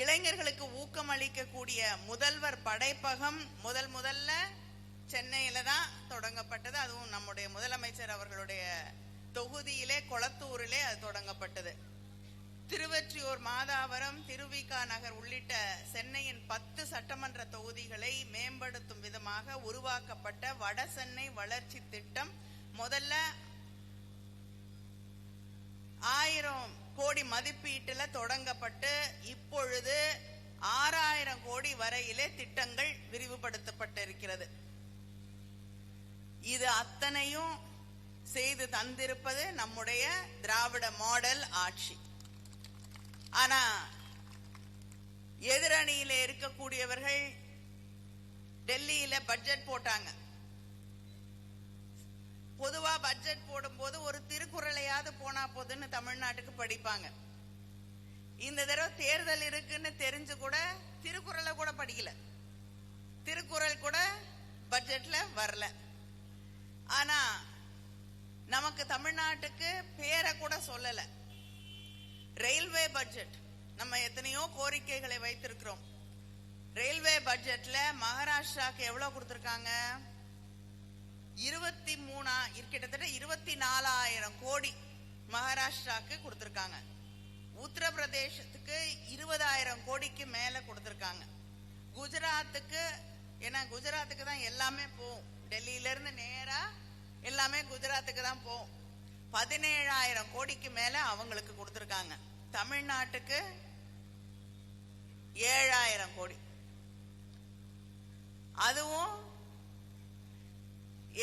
இளைஞர்களுக்கு ஊக்கம் அளிக்கக்கூடிய முதல்வர் படைப்பகம் முதல்ல சென்னையில தான் தொடங்கப்பட்டது. அதுவும் நம்முடைய முதலமைச்சர் அவர்களுடைய தொகுதியிலே கொளத்தூரிலே அது தொடங்கப்பட்டது. திருவொற்றியூர், மாதாவரம், திருவிக நகர் உள்ளிட்ட சென்னையின் 10 சட்டமன்ற தொகுதிகளை மேம்படுத்தும் விதமாக உருவாக்கப்பட்ட வட சென்னை வளர்ச்சி திட்டம் முதல்ல 1000 கோடி மதிப்பீட்டில் தொடங்கப்பட்டு இப்பொழுது 6000 கோடி வரையிலே திட்டங்கள் விரிவுபடுத்தப்பட்டிருக்கிறது. இது அத்தனையும் செய்து தந்திருப்பது நம்முடைய திராவிட மாடல் ஆட்சி. ஆனா எதிரணியில இருக்கக்கூடியவர்கள் டெல்லியில பட்ஜெட் போட்டாங்க. பொதுவா பட்ஜெட் போடும்போது ஒரு திருக்குறளையாவது போனா போதுன்னு தமிழ்நாட்டுக்கு படிப்பாங்க. இந்த தடவை தேர்தல் இருக்குன்னு தெரிஞ்சு கூட திருக்குறளை கூட படிக்கல, திருக்குறள் கூட பட்ஜெட்ல வரல. ஆனா நமக்கு தமிழ்நாட்டுக்கு பேரை கூட சொல்லல. ரயில்வே பட்ஜெட், நம்ம எத்தனையோ கோரிக்கைகளை வைத்திருக்கிறோம். ரயில்வே பட்ஜெட்ல மகாராஷ்டிராக்கு எவ்வளவு கொடுத்திருக்காங்க? 23 கிட்டத்தட்ட 24,000 கோடி மகாராஷ்டிராக்கு கொடுத்திருக்காங்க. உத்தரப்பிரதேசத்துக்கு 20,000 கோடிக்கு மேல கொடுத்திருக்காங்க. குஜராத்துக்கு, ஏன்னா குஜராத்துக்கு தான் எல்லாமே போகும், டெல்லியில இருந்து நேரா எல்லாமே குஜராத்துக்கு தான் போகும், 17,000 கோடிக்கு மேல அவங்களுக்கு கொடுத்திருக்காங்க. தமிழ்நாட்டுக்கு 7,000 கோடி. அதுவும்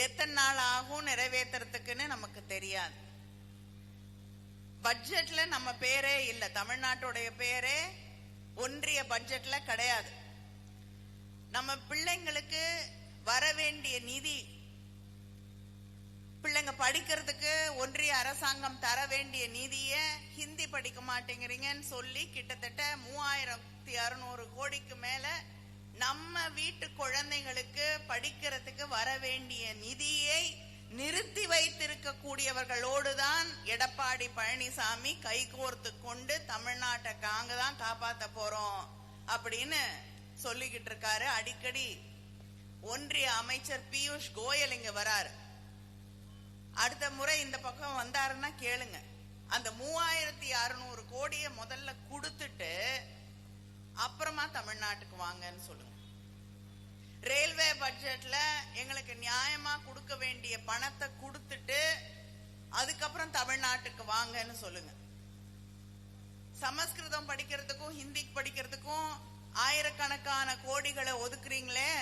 எத்தனை நாள் ஆகும் நிறைவேற்றுறதுக்குன்னு நமக்கு தெரியாது. பட்ஜெட்ல நம்ம பேரே இல்ல, தமிழ்நாட்டுடைய பேரே ஒன்றிய பட்ஜெட்ல கிடையாது. நம்ம பிள்ளைங்களுக்கு வர வேண்டிய நிதி, பிள்ளைங்க படிக்கிறதுக்கு ஒன்றிய அரசாங்கம் தர வேண்டிய நிதியை ஹிந்தி படிக்க மாட்டேங்கிறீங்கன்னு சொல்லி கிட்டத்தட்ட 3600 கோடிக்கு மேல நம்ம வீட்டு குழந்தைகளுக்கு படிக்கிறதுக்கு வர வேண்டிய நிதியை நிறுத்தி வைத்திருக்க கூடியவர்களோடுதான் எடப்பாடி பழனிசாமி கைகோர்த்து கொண்டு தமிழ்நாட்டை நாங்க தான் காப்பாத்த போறோம் அப்படின்னு சொல்லிக்கிட்டு இருக்காரு. அடிக்கடி ஒன்றிய அமைச்சர் பியூஷ் கோயல் இங்க வராரு. அடுத்த முறை இந்த பக்கம் வந்தாருன்னா கேளுங்க, அந்த 3600 கோடியை முதல்ல கொடுத்துட்டு அப்புறமா தமிழ்நாட்டுக்கு வாங்கன்னு சொல்லுங்க. ரயில்வே பட்ஜெட்ல எங்களுக்கு நியாயமா கொடுக்க வேண்டிய பணத்தை கொடுத்துட்டு அதுக்கப்புறம் தமிழ்நாட்டுக்கு வாங்கன்னு சொல்லுங்க. சமஸ்கிருதம் படிக்கிறதுக்கும் ஹிந்தி படிக்கிறதுக்கும் ஆயிரக்கணக்கான கோடிகளை ஒதுக்குறீங்களே,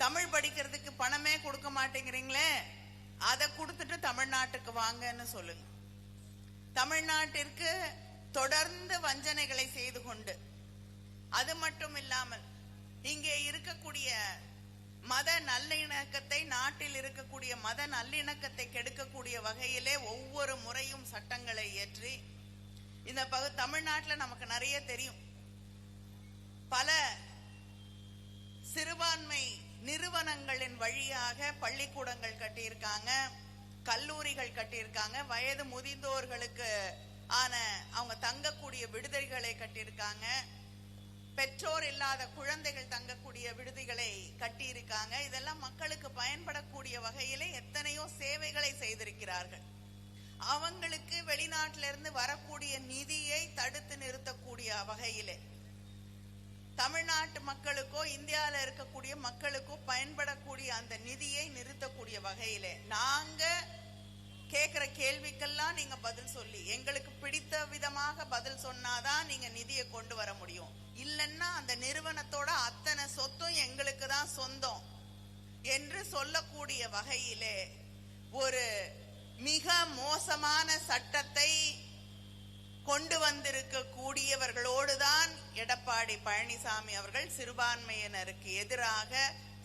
தமிழ் படிக்கிறதுக்கு பணமே கொடுக்க மாட்டேங்கிறீங்களே, அதை கொடுத்துட்டு தமிழ்நாட்டுக்கு வாங்கன்னு சொல்லுங்க. தமிழ்நாட்டிற்கு தொடர்ந்து வஞ்சனைகளை செய்து கொண்டு, அது மட்டும் இல்லாமல் இங்கே இருக்கக்கூடிய மத நல்லிணக்கத்தை, நாட்டில் இருக்கக்கூடிய மத நல்லிணக்கத்தை கெடுக்கக்கூடிய வகையிலே ஒவ்வொரு முறையும் சட்டங்களை இயற்றி, இந்த தமிழ்நாட்டில் நமக்கு நிறைய தெரியும், பல சிறுபான்மை நிறுவனங்களின் வழியாக பள்ளிக்கூடங்கள் கட்டியிருக்காங்க, கல்லூரிகள் கட்டியிருக்காங்க, வயது முதிர்ந்தோர்களுக்கு ஆன அவங்க தங்கக்கூடிய விடுதிகளை கட்டியிருக்காங்க, பெற்றோர் இல்லாத குழந்தைகள் தங்கக்கூடிய விடுதிகளை கட்டியிருக்காங்க. இதெல்லாம் மக்களுக்கு பயன்படக்கூடிய வகையிலே எத்தனையோ சேவைகளை செய்திருக்கிறார்கள். அவங்களுக்கு வெளிநாட்டிலிருந்து வரக்கூடிய நிதியை தடுத்து நிறுத்தக்கூடிய வகையிலே தமிழ்நாட்டு மக்களுக்கோ இந்தியாவில் இருக்கக்கூடிய மக்களுக்கோ பயன்படக்கூடிய அந்த நிதியை நிறுத்தக்கூடிய வகையிலே நாங்க கேட்கிற கேள்விக்கெல்லாம் நீங்க பதில் சொல்லி எங்களுக்கு பிடித்த விதமாக பதில் சொன்னாதான் நீங்க நிதியை கொண்டு வர முடியும். இல்லைன்னா அந்த நிறுவனத்தோட அத்தனை சொத்தும் எங்களுக்கு தான் சொந்தம் என்று சொல்லக்கூடிய வகையிலே ஒரு மிக மோசமான சட்டத்தை கொண்டு வந்திருக்க கூடியவர்களோடுதான் எடப்பாடி பழனிசாமி அவர்கள் சிறுபான்மையினருக்கு எதிராக,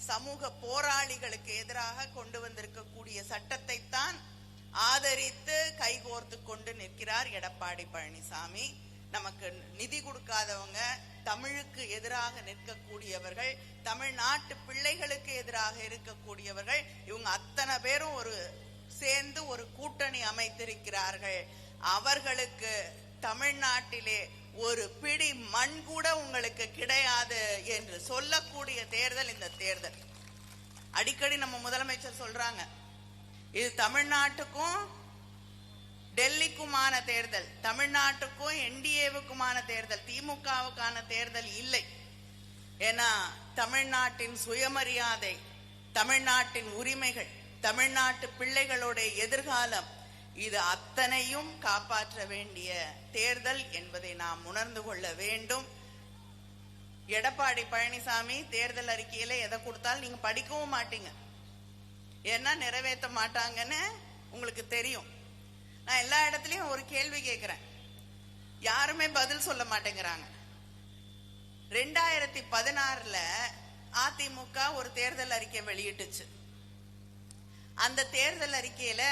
சமூக போராளிகளுக்கு எதிராக கொண்டு வந்திருக்கக்கூடிய சட்டத்தை தான் ஆதரித்து கைகோர்த்து கொண்டு நிற்கிறார் எடப்பாடி பழனிசாமி. நமக்கு நிதி கொடுக்காதவங்க, தமிழுக்கு எதிராக நிற்கக்கூடியவர்கள், தமிழ்நாட்டு பிள்ளைகளுக்கு எதிராக இருக்கக்கூடியவர்கள், இவங்க அத்தனை பேரும் ஒரு சேர்ந்து ஒரு கூட்டணி அமைத்திருக்கிறார்கள். அவர்களுக்கு தமிழ்நாட்டிலே ஒரு பிடி மண் கூட உங்களுக்கு கிடையாது என்று சொல்லக்கூடிய தேர்தல் இந்த தேர்தல். அடிக்கடி நம்ம முதலமைச்சர் சொல்றாங்க, இது தமிழ்நாட்டுக்கும் டெல்லிக்குமான தேர்தல், தமிழ்நாட்டுக்கும் என்டிஏவுக்குமான தேர்தல், திமுகவுக்கான தேர்தல் இல்லை. ஏன்னா தமிழ்நாட்டின் சுயமரியாதை, தமிழ்நாட்டின் உரிமைகள், தமிழ்நாட்டு பிள்ளைகளுடைய எதிர்காலம், இது அத்தனையும் காப்பாற்ற வேண்டிய தேர்தல் என்பதை நாம் உணர்ந்து கொள்ள வேண்டும். எடப்பாடி பழனிசாமி தேர்தல் அறிக்கையில எதை கொடுத்தாலும் நீங்க படிக்கவும் மாட்டீங்க, ஏன்னா நிறைவேற்ற மாட்டாங்கன்னு உங்களுக்கு தெரியும். நான் எல்லா இடத்துலயும் ஒரு கேள்வி கேட்கிறேன், யாருமே பதில் சொல்ல மாட்டேங்கிறாங்க. 2016 அதிமுக ஒரு தேர்தல் அறிக்கை வெளியிட்டுச்சு. அந்த தேர்தல் அறிக்கையில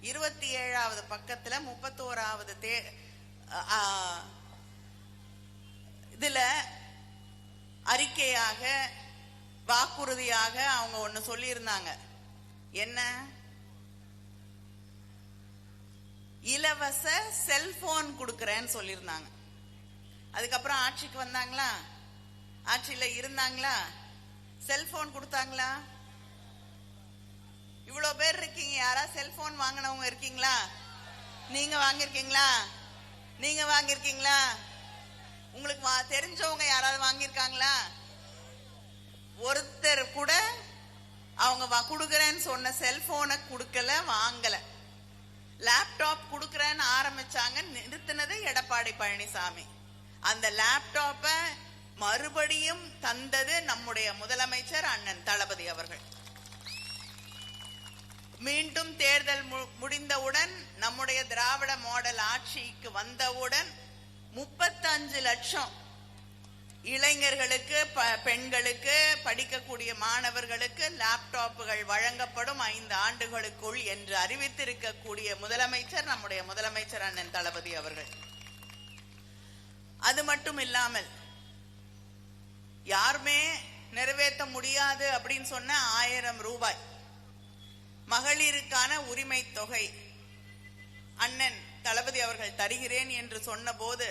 27வது பக்கத்துல 31வது இதுல அறிக்கையாக வாக்குறுதியாக அவங்க ஒண்ணு சொல்லி இருந்தாங்க. என்ன? இலவச செல்போன் கொடுக்கறேன்னு சொல்லியிருந்தாங்க. அதுக்கப்புறம் ஆட்சிக்கு வந்தாங்களா? ஆட்சியில இருந்தாங்களா? செல்போன் கொடுத்தாங்களா? இவ்வளவு பேர் இருக்கீங்க, யாரா செல்போன் வாங்கினவங்க இருக்கீங்களா? நீங்க வாங்கிருக்கீங்களா? நீங்க வாங்கிருக்கீங்களா? உங்களுக்கு தெரிஞ்சவங்க யாராவது வாங்கியிருக்காங்களா? ஒருத்தர் கூட அவங்க கொடுக்கறேன்னு சொன்ன செல்போனை கொடுக்கல, வாங்கல. லேப்டாப் கொடுக்கறேன்னு ஆரம்பிச்சாங்க, நிறுத்தினது எடப்பாடி பழனிசாமி. அந்த லேப்டாப்ப மறுபடியும் தந்தது நம்முடைய முதலமைச்சர் அண்ணன் தளபதி அவர்கள். மீண்டும் தேர்தல் முடிந்தவுடன், நம்முடைய திராவிட மாடல் ஆட்சிக்கு வந்தவுடன் 35 லட்சம் இளைஞர்களுக்கு, பெண்களுக்கு, படிக்கக்கூடிய மாணவர்களுக்கு லேப்டாப்புகள் வழங்கப்படும் 5 ஆண்டுகளுக்குள் என்று அறிவித்திருக்கக்கூடிய முதலமைச்சர் நம்முடைய முதலமைச்சர் அண்ணன் தளபதி அவர்கள். அது மட்டும் இல்லாமல் யாருமே நிறைவேற்ற முடியாது அப்படின்னு சொன்ன 1000 ரூபாய் மகளிருக்கான உரிமை தொகை அண்ணன் தளபதி அவர்கள் தருகிறேன் என்று சொன்ன போது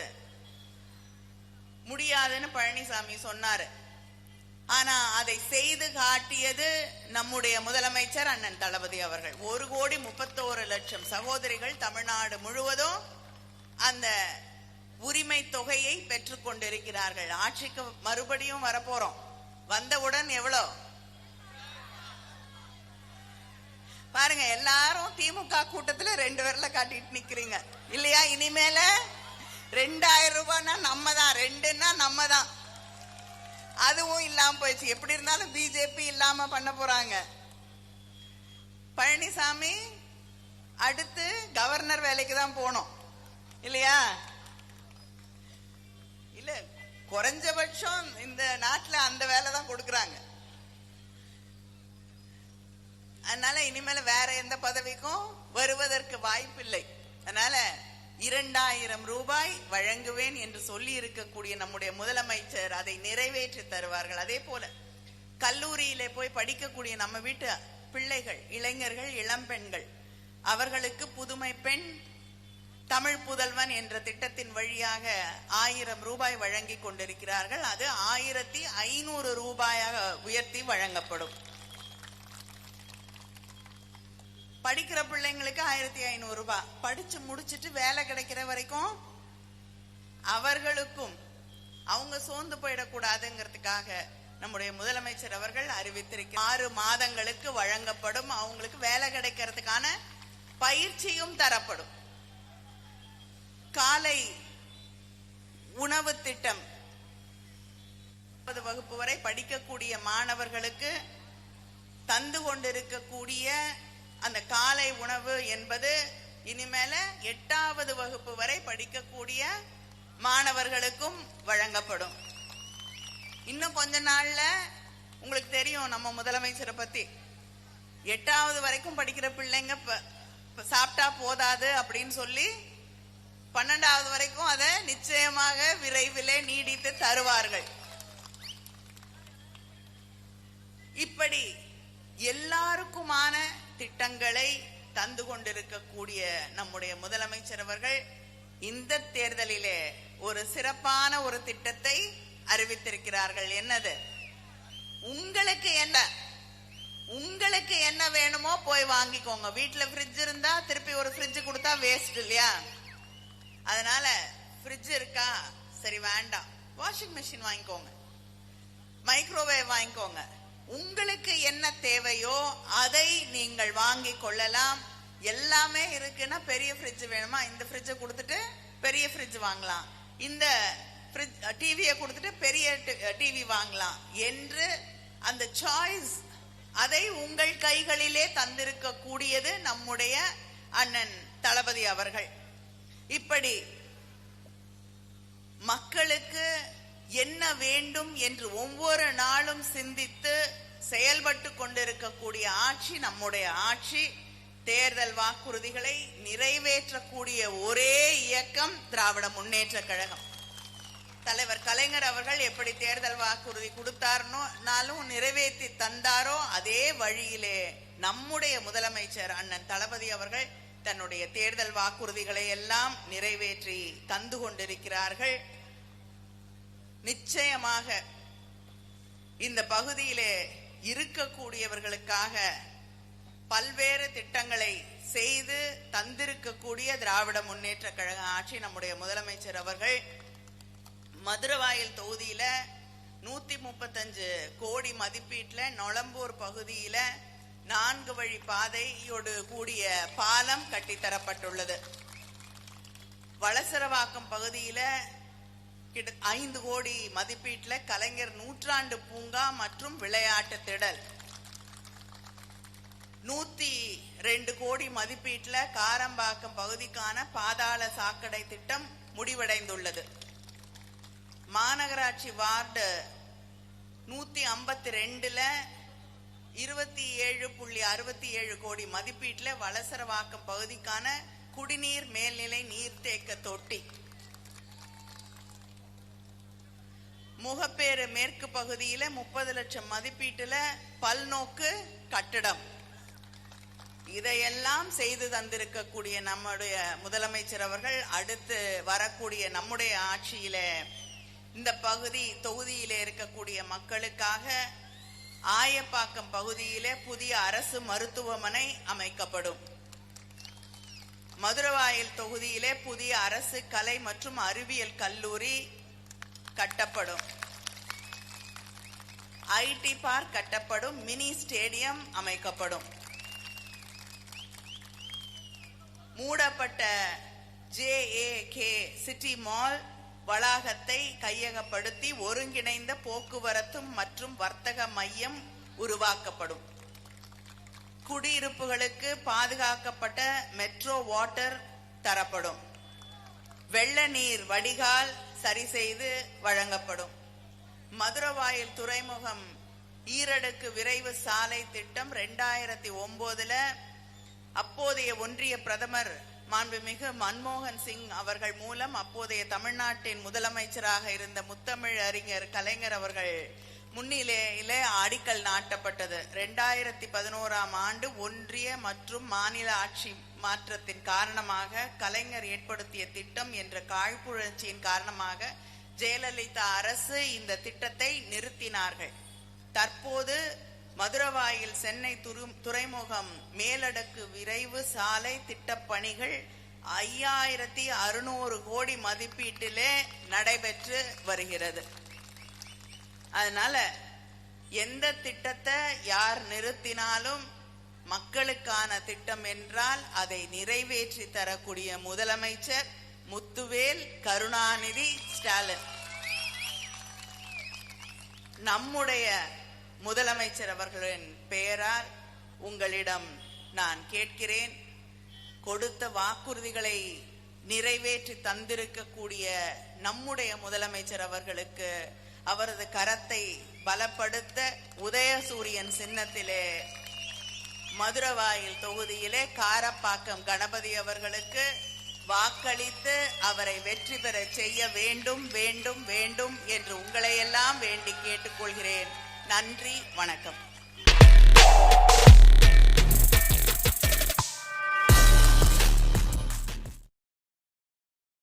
முடியாதுன்னு பழனிசாமி சொன்னாரு. ஆனா அதை செய்து காட்டியது நம்முடைய முதலமைச்சர் அண்ணன் தளபதி அவர்கள். 1,31,00,000 சகோதரிகள் தமிழ்நாடு முழுவதும் அந்த உரிமை தொகையை பெற்றுக் கொண்டிருக்கிறார்கள். ஆட்சிக்கு மறுபடியும் வரப்போறோம். வந்தவுடன் எவ்வளவு பாருங்க, எல்லாரும் திமுக கூட்டத்துல 2 விரல காட்டிட்டு நிக்கிறீங்க இல்லையா? இனிமேல 2000 ரூபாய்னா நம்ம தான், 2ன்னா நம்ம தான். அதுவும் இல்லாம போயிடுச்சு. எப்படி இருந்தாலும் பிஜேபி இல்லாம பண்ண போறாங்க. பழனிசாமி அடுத்து கவர்னர் வேலைக்கு தான் போனோம் இல்லையா? இல்ல, குறைஞ்சபட்சம் இந்த நாட்டுல அந்த வேலை தான் கொடுக்கறாங்க. அதனால இனிமேல வேற எந்த பதவிக்கும் வருவதற்கு வாய்ப்பில்லை. அதனால 2000 ரூபாய் வழங்குவேன் என்று சொல்லி இருக்கக்கூடிய நம்முடைய முதலமைச்சர் அதை நிறைவேற்றி தருவார்கள். அதே போல கல்லூரியிலே போய் படிக்கக்கூடிய நம்ம வீட்டு பிள்ளைகள், இளைஞர்கள், இளம்பெண்கள், அவர்களுக்கு புதுமை பெண், தமிழ் புதல்வன் என்ற திட்டத்தின் வழியாக 1000 ரூபாய் வழங்கி கொண்டிருக்கிறார்கள். அது 1500 ரூபாயாக உயர்த்தி வழங்கப்படும். படிக்கிற பிள்ளைங்களுக்கு 1500 ரூபாய், படிச்சு முடிச்சிட்டு வேலை கிடைக்கிற வரைக்கும் அவர்களுக்கும் அவங்க சோர்ந்து போயிடக்கூடாதுங்கிறதுக்காக நம்முடைய முதலமைச்சர் அவர்கள் அறிவித்திருக்கிறார். 6 மாதங்களுக்கு வழங்கப்படும். அவங்களுக்கு வேலை கிடைக்கிறதுக்கான பயிற்சியும் தரப்படும். காலை உணவு திட்டம் 10வது வகுப்பு வரை படிக்கக்கூடிய மாணவர்களுக்கு தந்து கொண்டிருக்கக்கூடிய அந்த காலை உணவு என்பது இனிமேல 8வது வகுப்பு வரை படிக்கக்கூடிய மாணவர்களுக்கும் வழங்கப்படும். இன்னும் கொஞ்ச நாள்ல உங்களுக்கு தெரியும் நம்ம முதலமைச்சரை பத்தி, 8வது வரைக்கும் படிக்கிற பிள்ளைங்க சாப்பிட்டா போதாது அப்படின்னு சொல்லி 12வது வரைக்கும் அதை நிச்சயமாக விரைவிலே நீடித்து தருவார்கள். இப்படி எல்லாருக்குமான திட்டங்களை தந்து கொண்டிருக்கக்கூடிய நம்முடைய முதலமைச்சர் அவர்கள் இந்த தேர்தலிலே ஒரு சிறப்பான ஒரு திட்டத்தை அறிவித்திருக்கிறார்கள். என்னது? உங்களுக்கு என்ன வேணுமோ போய் வாங்கிக்கோங்க. வீட்டுல ஃப்ரிட்ஜ் இருந்தா திருப்பி ஒரு ஃப்ரிட்ஜ் கொடுத்தா வேஸ்ட் இல்லையா? அதனால ஃப்ரிட்ஜ் இருக்கா, சரி வேண்டாம், வாஷிங் மெஷின் வாங்கிக்கோங்க, மைக்ரோவேவ் வாங்கிக்கோங்க. உங்களுக்கு என்ன தேவையோ அதை நீங்கள் வாங்கி கொள்ளலாம். எல்லாமே இருக்குன்னா பெரிய ஃப்ரிட்ஜ் வேணுமா, இந்த ஃப்ரிட்ஜை கொடுத்துட்டு பெரிய ஃப்ரிட்ஜ் வாங்கலாம், இந்த டிவியை கொடுத்துட்டு பெரிய டிவி வாங்கலாம் என்று அந்த சாய்ஸ் அதை உங்கள் கைகளிலே தந்திருக்க கூடியது நம்முடைய அண்ணன் தளபதி அவர்கள். இப்படி மக்களுக்கு என்ன வேண்டும் என்று ஒவ்வொரு நாளும் சிந்தித்து செயல்பட்டு கொண்டிருக்கக்கூடிய ஆட்சி நம்முடைய ஆட்சி. தேர்தல் வாக்குறுதிகளை நிறைவேற்றக்கூடிய ஒரே இயக்கம் திராவிட முன்னேற்ற கழகம். தலைவர் கலைஞர் அவர்கள் எப்படி தேர்தல் வாக்குறுதி கொடுத்தாருனாலும் நிறைவேற்றி தந்தாரோ அதே வழியிலே நம்முடைய முதலமைச்சர் அண்ணன் தளபதி அவர்கள் தன்னுடைய தேர்தல் வாக்குறுதிகளை எல்லாம் நிறைவேற்றி தந்து கொண்டிருக்கிறார்கள். நிச்சயமாக இந்த பகுதியிலே இருக்கக்கூடியவர்களுக்காக பல்வேறு திட்டங்களை செய்து தந்திருக்கக்கூடிய திராவிட முன்னேற்ற கழக ஆட்சி நம்முடைய முதலமைச்சர் அவர்கள் மதுரவாயல் தொகுதியில 135 கோடி மதிப்பீட்டுல நொளம்பூர் பகுதியில 4 வழி பாதையோடு கூடிய பாலம் கட்டித்தரப்பட்டுள்ளது. வளசரவாக்கம் பகுதியில 5 கோடி மதிப்பீட்டுல கலைஞர் நூற்றாண்டு பூங்கா மற்றும் விளையாட்டு திடல். 102 கோடி மதிப்பீட்டுல காரம்பாக்கம் பகுதிக்கான பாதாள சாக்கடை திட்டம் முடிவடைந்துள்ளது. மாநகராட்சி வார்டு 152ல 27.67 கோடி மதிப்பீட்டுல வளசரவாக்கம் பகுதிக்கான குடிநீர் மேல்நிலை நீர்த்தேக்க தொட்டி. முகப்பேறு மேற்கு பகுதியில 30 லட்சம் மதிப்பீட்டுல பல்நோக்கு கட்டடம். இதையெல்லாம் செய்து தந்திருக்கக்கூடிய நம்முடைய முதலமைச்சர் அவர்கள் அடுத்து வரக்கூடிய நம்முடைய ஆட்சியில இந்த பகுதி தொகுதியிலே இருக்கக்கூடிய மக்களுக்காக ஆயப்பாக்கம் பகுதியிலே புதிய அரசு மருத்துவமனை அமைக்கப்படும். மதுரவாயல் தொகுதியிலே புதிய அரசு கலை மற்றும் அறிவியல் கல்லூரி கட்டப்படும். ஐடி பார்க் கட்டப்படும். மினி ஸ்டேடியம் அமைக்கப்படும். மூடப்பட்ட JAK சிட்டி மால் வளாகத்தை கையகப்படுத்தி ஒருங்கிணைந்த போக்குவரத்து மற்றும் வர்த்தக மையம் உருவாக்கப்படும். குடியிருப்புகளுக்கு பாதுகாக்கப்பட்ட மெட்ரோ வாட்டர் தரப்படும். வெள்ள நீர் வடிகால் சரி செய்து வழங்கப்படும். மதுரவாயல் துறைமுகம் ஈரடுக்கு விரைவு சாலை திட்டம் 2009ல அப்போதைய ஒன்றிய பிரதமர் மாண்புமிகு மன்மோகன் சிங் அவர்கள் மூலம் அப்போதைய தமிழ்நாட்டின் முதலமைச்சராக இருந்த முத்தமிழ் அறிஞர் கலைஞர் அவர்கள் முன்னிலையிலே அடிக்கல் நாட்டப்பட்டது. 2011ஆம் ஆண்டு ஒன்றிய மற்றும் மாநில ஆட்சி மாற்றத்தின் காரணமாக கலைஞர் ஏற்படுத்திய திட்டம் என்ற காழ்ப்புணர்ச்சியின் காரணமாக ஜெயலலிதா அரசு இந்த திட்டத்தை நிறுத்தினார்கள். தற்போது மதுரவாயில் சென்னை துறைமுகம் மேலடுக்கு விரைவு சாலை திட்டப்பணிகள் 5600 கோடி மதிப்பீட்டிலே நடைபெற்று வருகிறது. அதனால எந்த திட்டத்தை யார் நிறுத்தினாலும் மக்களுக்கான திட்டம் என்றால் அதை நிறைவேற்றி தரக்கூடிய முதலமைச்சர் முத்துவேல் கருணாநிதி ஸ்டாலின். நம்முடைய முதலமைச்சர் அவர்களின் பெயரால் உங்களிடம் நான் கேட்கிறேன், கொடுத்த வாக்குறுதிகளை நிறைவேற்றி தந்திருக்கக்கூடிய நம்முடைய முதலமைச்சர் அவர்களுக்கு அவரது கரத்தை பலப்படுத்த உதயசூரியன் சின்னத்திலே மதுரவாயில் தொகுதியிலே காரப்பாக்கம் கணபதி அவர்களுக்கு வாக்களித்து அவரை வெற்றி பெற செய்ய வேண்டும் வேண்டும் வேண்டும் என்று உங்களை எல்லாம் வேண்டி கேட்டுக்கொள்கிறேன். நன்றி, வணக்கம்.